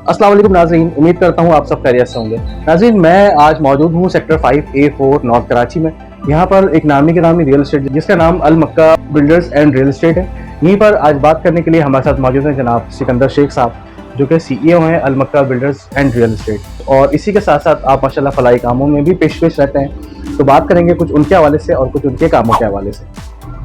अस्सलाम वालेकुम नाज़रीन, उम्मीद करता हूँ आप सब खैरियत से होंगे। नाज़रीन, मैं आज मौजूद हूँ सेक्टर 5A4 नॉर्थ कराची में। यहाँ पर एक नामी के नामी रियल एस्टेट जिसका नाम अल मक्का बिल्डर्स एंड रियल एस्टेट है। यहीं पर आज बात करने के लिए हमारे साथ मौजूद हैं जनाब सिकंदर शेख साहब, जो कि CEO हैं अल मक्का बिल्डर्स एंड रियल एस्टेट, और इसी के साथ साथ आप माशाल्लाह फलाई कामों में भी पेश रहते हैं। तो बात करेंगे कुछ उनके हवाले से और कुछ उनके कामों के हवाले से।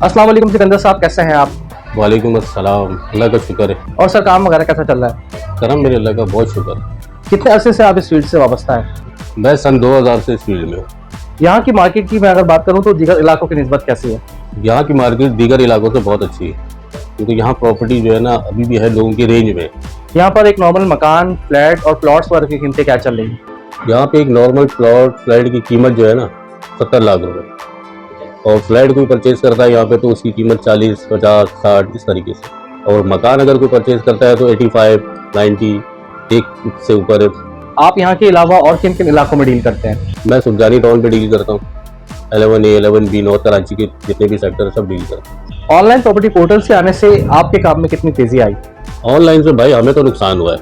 अस्सलाम वालेकुम सिकंदर साहब, कैसे हैं आप? वालेकुम अस्सलाम, अल्लाह का शुक्र है। और सर, काम वगैरह कैसा चल रहा है? करम मेरे अल्लाह का बहुत शुक्र है। कितने अरसे से आप इस फील्ड से वाबस्ता हैं? मैं सन 2000 से इस फील्ड में हूँ। यहाँ की मार्केट की मैं अगर बात करूँ तो दीगर इलाकों की निस्बत कैसी है? यहाँ की मार्केट दीगर इलाकों से बहुत अच्छी है, क्योंकि यहाँ प्रॉपर्टी जो है ना अभी भी है लोगों की रेंज में। यहाँ पर एक नॉर्मल मकान, फ्लैट और प्लॉट्स वगैरह की कीमतें क्या चल रही हैं? यहाँ पे एक नॉर्मल प्लॉट फ्लैट की कीमत जो है ना 70 लाख रुपए, और फ्लैट कोई परचेज करता है यहाँ पे तो उसकी कीमत 40, 50, 60 इस तरीके से। और मकान अगर कोई परचेज करता है तो 85, 90 एक से ऊपर है। आप यहाँ के अलावा और किन किन इलाकों में डील करते हैं? मैं सुल्तानी टाउन पे डील करता हूँ, 11A, 11B, नॉर्थ कराची के जितने भी सेक्टर है सब डील करता हूँ। ऑनलाइन प्रॉपर्टी पोर्टल से आने से आपके काम में कितनी तेजी आई? ऑनलाइन से भाई हमें तो नुकसान हुआ है,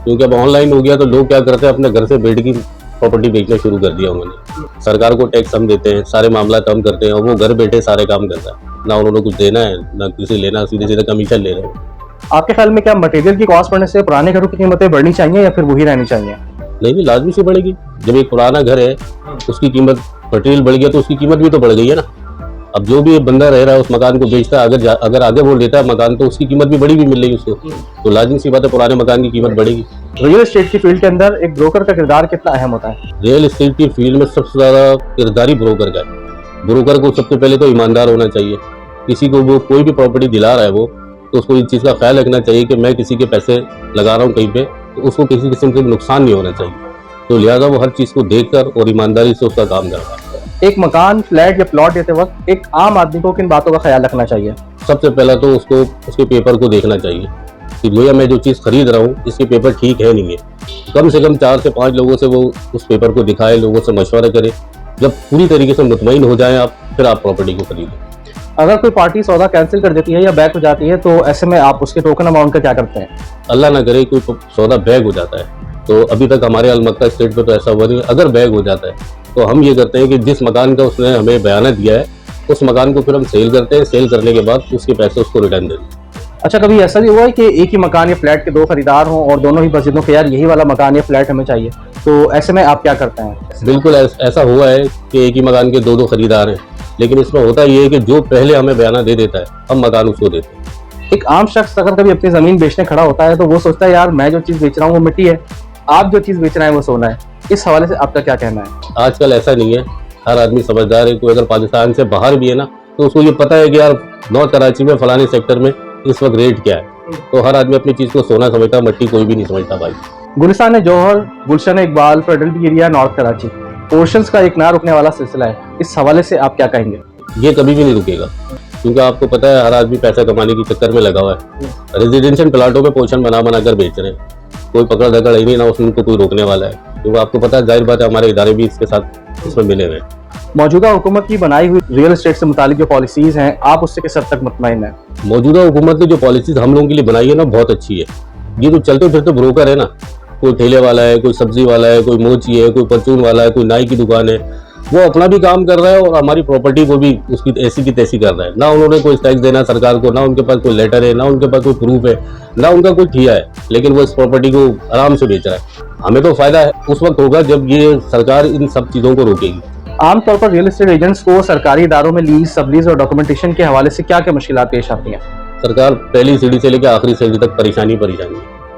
क्योंकि अब ऑनलाइन हो गया तो लोग क्या करते हैं, अपने घर से बैठ की प्रॉपर्टी बेचना शुरू कर दिया उन्होंने। सरकार को टैक्स हम देते हैं, सारे मामला कम करते हैं, और वो घर बैठे सारे काम करता है। ना उन्होंने कुछ देना है ना किसी लेना, सीधे सीधे कमीशन ले रहे हैं। आपके ख्याल में क्या मटेरियल की कॉस्ट बढ़ने से पुराने घरों की कीमतें बढ़नी चाहिए या फिर वही रहनी चाहिए? नहीं, लाजमी से बढ़ेगी। जब एक पुराना घर है उसकी कीमत, मटेरियल बढ़ गया तो उसकी कीमत भी तो बढ़ गई है ना। अब जो भी बंदा रह रहा है उस मकान को बेचता है, अगर आगे वो लेता है मकान तो उसकी कीमत भी बड़ी भी मिल रही है उसको, तो लाजमी सी बात है पुराने मकान की कीमत बढ़ेगी। रियल एस्टेट की फील्ड के अंदर एक ब्रोकर का किरदार कितना अहम होता है? रियल एस्टेट की फील्ड में सबसे ज़्यादा किरदारी ब्रोकर का है। ब्रोकर को सबसे पहले तो ईमानदार होना चाहिए। किसी को वो कोई भी प्रॉपर्टी दिला रहा है वो, तो उसको इस चीज़ का ख्याल रखना चाहिए कि मैं किसी के पैसे लगा रहा हूँ कहीं पे, तो उसको किसी किस्म से नुकसान नहीं होना चाहिए। तो लिहाजा वो हर चीज़ को देखकर और ईमानदारी से उसका काम कर रहा है। एक मकान, फ्लैट या प्लॉट देते वक्त एक आम आदमी को किन बातों का ख्याल रखना चाहिए? सबसे पहला तो उसको उसके पेपर को देखना चाहिए कि भैया मैं जो चीज़ खरीद रहा हूँ इसके पेपर ठीक है नहीं है। कम से कम 4 से 5 लोगों से वो उस पेपर को दिखाए, लोगों से मशवरा करे। जब पूरी तरीके से मुतमईन हो जाए आप, फिर आप प्रॉपर्टी को खरीदें। अगर कोई पार्टी सौदा कैंसिल कर देती है या बैक हो जाती है तो ऐसे में आप उसके टोकन अमाउंट का क्या करते हैं? अल्लाह ना करे कोई सौदा बैग हो जाता है, तो अभी तक हमारे अल मक्का स्टेट पे तो ऐसा हुआ नहीं। अगर बैग हो जाता है तो हम ये करते हैं कि जिस मकान का उसने हमें बयाना दिया है उस मकान को फिर हम सेल करते हैं। सेल करने के बाद उसके पैसे उसको रिटर्न देते हैं। अच्छा, कभी ऐसा भी हुआ है कि एक ही मकान या फ्लैट के 2 खरीदार हों और दोनों ही बस जिद हो कि यार यही वाला मकान या फ्लैट हमें चाहिए, तो ऐसे में आप क्या करते हैं? बिल्कुल ऐसा हुआ है कि एक ही मकान के 2 खरीदार हैं, लेकिन इसमें होता ये है कि जो पहले हमें बयाना दे देता है हम मकान उसको देते हैं। एक आम शख्स अगर कभी अपनी ज़मीन बेचने खड़ा होता है तो वो सोचता है यार मैं जो चीज़ बेच रहा हूँ वो मिट्टी है, आप जो चीज़ बेच रहे हैं वो सोना है। इस हवाले से आपका क्या कहना है? आजकल ऐसा नहीं है, हर आदमी समझदार है। कोई अगर पाकिस्तान से बाहर भी है ना तो उसको ये पता है कि यार नॉर्थ कराची में फलाने सेक्टर में इस वक्त रेट क्या है, तो हर आदमी अपनी चीज़ को सोना समझता, मट्टी कोई भी नहीं समझता भाई। Gulistan Jauhar, Gulshan Iqbal, federal area, north Karachi, portions का एक ना रुकने वाला सिलसिला है। इस हवाले से आप क्या कहेंगे? ये कभी भी नहीं रुकेगा, क्योंकि आपको पता है हर आदमी पैसा कमाने की चक्कर में लगा हुआ है। रेजिडेंशियल प्लाटों में पोर्शन बना कर बेच रहे हैं, कोई पकड़ दकड़ ही नहीं, ना उसमें कोई रोकने वाला है, क्योंकि आपको पता है जाहिर बात है हमारे इदारे भी इसके साथ इसमें मिले हुए हैं। मौजूदा हुकूमत की बनाई हुई रियल एस्टेट से मुतालिक जो पॉलिसीज़ हैं, आप उससे किस हद तक मुतमईन हैं? मौजूदा हुकूमत ने जो पॉलिसीज हम लोगों के लिए बनाई है ना बहुत अच्छी है। ये जो चलते फिरते ब्रोकर है ना, कोई ठेले वाला है, कोई सब्जी वाला है, कोई मोची है, कोई परचून वाला है, कोई नाई की दुकान है, वो अपना भी काम कर रहा है और हमारी प्रॉपर्टी को भी उसकी ऐसी की तैसी कर रहा है। ना उन्होंने कोई टैक्स देना सरकार को, ना उनके पास कोई लेटर है, ना उनके पास कोई प्रूफ है, ना उनका कोई ठिया है, लेकिन वो इस प्रॉपर्टी को आराम से बेच रहा है। हमें तो फायदा है उस वक्त होगा जब ये सरकार इन सब चीज़ों को रोकेगी। आमतौर पर रियल एस्टेट एजेंट्स को सरकारी इदारों में लीज, सबलीज और डॉक्यूमेंटेशन के हवाले से क्या क्या मुश्किलात पेश आती हैं? सरकार पहली सीढ़ी से लेकर आखिरी सीढ़ी तक परेशानी है।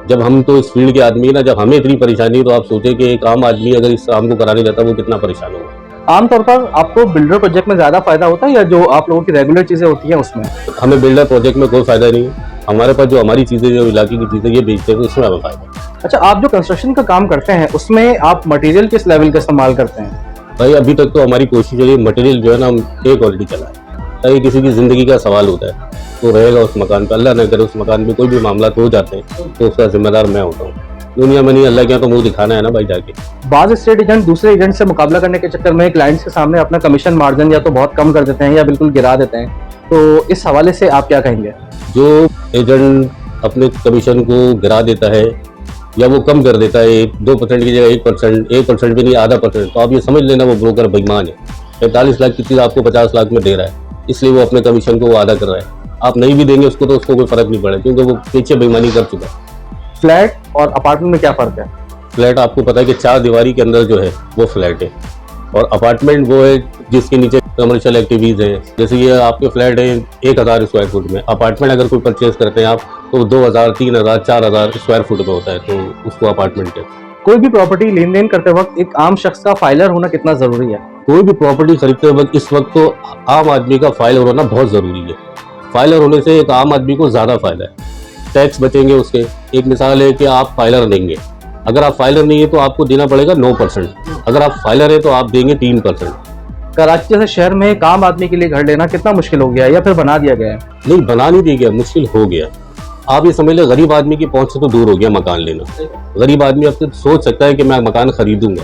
जब हम तो इस फील्ड के आदमी है ना, जब हमें इतनी परेशानी, तो आप सोचे कि एक आम आदमी अगर इस काम को कराने जाता वो कितना परेशान होगा। आमतौर पर आपको बिल्डर प्रोजेक्ट में ज़्यादा फायदा होता है या जो आप लोगों की रेगुलर चीज़ें होती हैं उसमें? हमें बिल्डर प्रोजेक्ट में कोई फायदा नहीं है। हमारे पास जो हमारी चीज़ें, जो इलाके की चीज़ें ये बेचते हैं, उसमें हमें फायदा। अच्छा, आप जो कंस्ट्रक्शन का काम करते हैं उसमें आप मटेरियल किस लेवल का इस्तेमाल करते हैं? भाई अभी तक तो हमारी कोशिश है मटेरियल जो है ना हम ए क्वालिटी चलाएं, ताकि किसी की ज़िंदगी का सवाल होता है तो रहेगा उस मकान पर। अल्लाह न करे उस मकान में कोई भी मामला हो जाते हैं तो उसका जिम्मेदार मैं होता हूँ। दुनिया में नहीं, अल्लाह के यहाँ तो मुंह दिखाना है ना भाई जाके। बाज़ एस्टेट एजेंट दूसरे एजेंट से मुकाबला करने के चक्कर में क्लाइंट्स के सामने अपना कमीशन मार्जिन या तो बहुत कम कर देते हैं या बिल्कुल गिरा देते हैं, तो इस हवाले से आप क्या कहेंगे? जो एजेंट अपने कमीशन को गिरा देता है या वो कम कर देता है 2% की जगह 1% भी नहीं, आधा %, तो आप ये समझ लेना वो ब्रोकर बेईमान है। 45 लाख की चीज़ आपको 50 लाख में दे रहा है, इसलिए वो अपने कमीशन को वो आधा कर रहा है। आप नहीं भी देंगे उसको तो उसको कोई फर्क नहीं पड़ेगा, क्योंकि वो पीछे बेईमानी कर चुका है। फ्लैट और अपार्टमेंट में क्या फ़र्क है? फ्लैट आपको पता है कि 4 दीवारी के अंदर जो है वो फ्लैट है, और अपार्टमेंट वो है जिसके नीचे कमर्शियल एक्टिविटीज़ हैं। जैसे ये आपके फ्लैट है 1000 स्क्वायर फुट में, अपार्टमेंट अगर कोई परचेज करते हैं आप तो 2000, 3000, 4000 स्क्वायर फुट में होता है, तो उसको अपार्टमेंट कहते हैं। कोई भी प्रॉपर्टी लेन देन करते वक्त एक आम शख्स का फाइलर होना कितना ज़रूरी है? कोई भी प्रॉपर्टी खरीदते वक्त इस वक्त तो आम आदमी का फाइलर होना बहुत ज़रूरी है। फाइलर होने से एक आम आदमी को ज़्यादा फायदा है, टैक्स बचेंगे उसके। एक मिसाल है कि आप फाइलर देंगे, अगर आप फाइलर नहीं है तो आपको देना पड़ेगा 9%, अगर आप फाइलर है तो आप देंगे 3%। कराची जैसे शहर में एक आम आदमी के लिए घर लेना कितना मुश्किल हो गया है या फिर बना दिया गया है? नहीं, बना नहीं दिया गया, मुश्किल हो गया। आप ये समझ लें गरीब आदमी की पहुंच से तो दूर हो गया मकान लेना। गरीब आदमी अब तो सोच सकता है कि मैं मकान खरीदूंगा,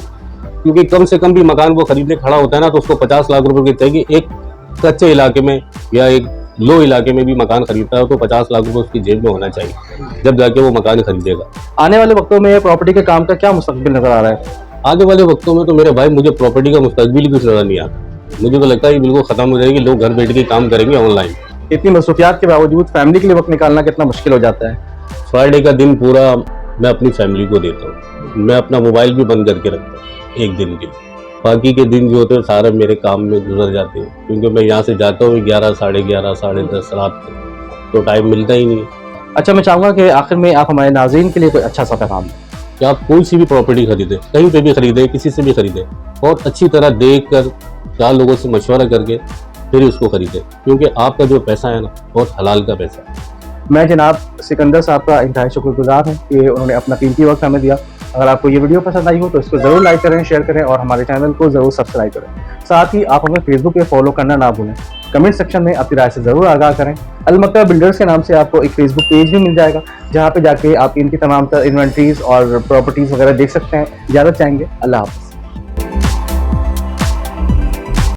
क्योंकि कम से कम भी मकान वो खरीदने खड़ा होता है ना तो उसको 50 लाख रुपए की चाहिए। एक कच्चे इलाके में या एक लो इलाके में भी मकान खरीदता है तो 50 लाख रुपए उसकी जेब में होना चाहिए, जब जाके वो मकान खरीदेगा। आने वाले वक्तों में प्रॉपर्टी के काम का क्या मुस्तकबिल नजर आ रहा है? आगे वाले वक्तों में तो मेरे भाई मुझे प्रॉपर्टी का मुस्तकबिल कुछ नजर नहीं आता। मुझे तो लगता है कि बिल्कुल खत्म हो जाएगी, लोग घर बैठ के काम करेंगे ऑनलाइन। इतनी मसरूफियात के बावजूद फैमिली के लिए वक्त निकालना कितना मुश्किल हो जाता है? फ्राइडे का दिन पूरा मैं अपनी फैमिली को देता हूँ। मैं अपना मोबाइल भी बंद करके रखता हूँ एक दिन के लिए। बाकी के दिन जो होते हैं सारे मेरे काम में गुजर जाते हैं, क्योंकि मैं यहाँ से जाता हूँ 11, साढ़े 11, साढ़े 10 रात को, तो टाइम मिलता ही नहीं है। अच्छा, मैं चाहूँगा कि आखिर में आप हमारे नाज़रीन के लिए कोई अच्छा सा पैगाम दें। कि आप कोई सी भी प्रॉपर्टी खरीदें, कहीं पे भी खरीदें, किसी से भी खरीदें, बहुत अच्छी तरह देख कर 4 लोगों से मशवरा करके फिर उसको खरीदें, क्योंकि आपका जो पैसा है ना बहुत हलाल का पैसा है। मैं जनाब सिकंदर साहब का इंतहाई शुक्रगुजार हूँ कि उन्होंने अपना कीमती वक्त हमें दिया। अगर आपको ये वीडियो पसंद आई हो तो इसको ज़रूर लाइक करें, शेयर करें और हमारे चैनल को ज़रूर सब्सक्राइब करें। साथ ही आप हमें फेसबुक पे फॉलो करना ना भूलें। कमेंट सेक्शन में अपनी राय से ज़रूर आगाह करें। अल मक्का बिल्डर्स के नाम से आपको एक फेसबुक पेज भी मिल जाएगा, जहाँ पे जाके आप इनकी तमाम इन्वेंट्रीज और प्रॉपर्टीज़ वगैरह देख सकते हैं। इजाज़त चाहेंगे, अल्लाह हाफ़िज़।